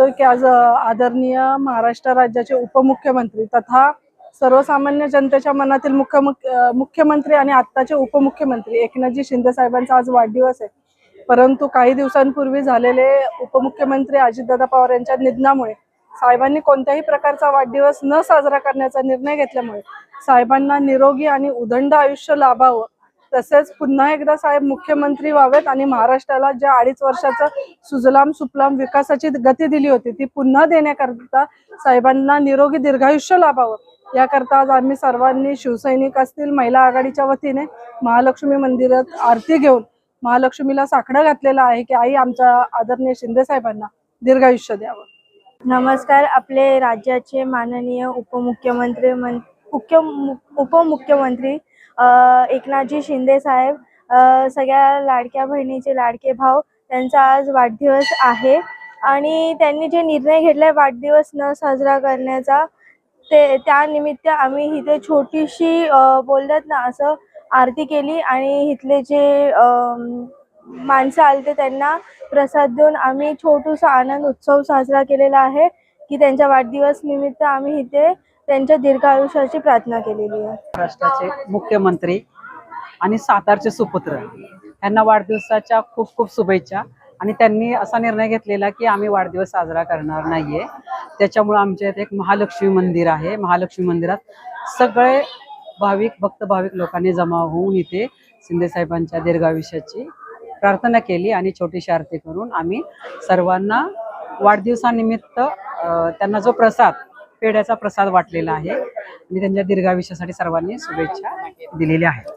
करतोय की आज आदरणीय महाराष्ट्र राज्याचे उपमुख्यमंत्री तथा सर्वसामान्य जनतेच्या मनातील मुख्यमंत्री आणि आत्ताचे उपमुख्यमंत्री एकनाथजी शिंदे साहेबांचा आज वाढदिवस आहे। परंतु काही दिवसांपूर्वी झालेले उपमुख्यमंत्री अजितदादा पवार यांच्या निधनामुळे साहेबांनी कोणत्याही प्रकारचा वाढदिवस न साजरा करण्याचा निर्णय घेतल्यामुळे साहेबांना निरोगी आणि उदंड आयुष्य लाभावं, तसेच पुन्हा एकदा साहेब मुख्यमंत्री व्हावेत आणि महाराष्ट्राला ज्या 2.5 वर्षाचं सुजलाम सुफलाम विकासाची गती दिली होती ती पुन्हा देण्याकरता साहेबांना निरोगी दीर्घायुष्य लाभावं याकरता आज आम्ही सर्वांनी शिवसैनिक असतील महिला आघाडीच्या वतीने महालक्ष्मी मंदिरात आरती घेऊन महालक्ष्मीला साकडं घातलेलं आहे की आई आमच्या आदरणीय शिंदे साहेबांना दीर्घायुष्य द्यावं। नमस्कार। आपले राज्याचे माननीय उपमुख्यमंत्री एकनाथजी शिंदे साहेब, सगळ्या लाडक्या बहिणीचे लाडके भाऊ, त्यांचा आज वाढदिवस आहे आणि त्यांनी जे निर्णय घेतलाय वाढदिवस न साजरा करण्याचा, त्यानिमित्त आम्ही इथे छोटीशी बोलतात ना असं आरती केली आणि इथले जे माणसं आलते त्यांना प्रसाद देऊन आम्ही छोटूसा आनंद उत्सव साजरा केलेला आहे की त्यांच्या वाढदिवस निमित्त आम्ही इथे त्यांच्या दीर्घायुष्याची प्रार्थना केलेली आहे। महाराष्ट्राचे मुख्यमंत्री आणि सातारचे सुपुत्र यांना वाढदिवसाच्या खूप खूप शुभेच्छा। आणि त्यांनी असा निर्णय घेतलेला की आम्ही वाढदिवस साजरा करणार नाहीये, त्याच्यामुळे आमच्या इथे एक महालक्ष्मी मंदिर आहे। महालक्ष्मी मंदिरात सगळे भक्त भाविक लोकांनी जमा होऊन इथे शिंदे साहेबांच्या दीर्घायुष्याची प्रार्थना केली आणि छोटीशी आरती करून आम्ही सर्वांना वाढदिवसानिमित्त त्यांना जो प्रसाद, पेढ्याचा प्रसाद वाटलेला आहे आणि त्यांच्या दीर्घायुष्यासाठी सर्वांनी शुभेच्छा दिलेल्या आहेत।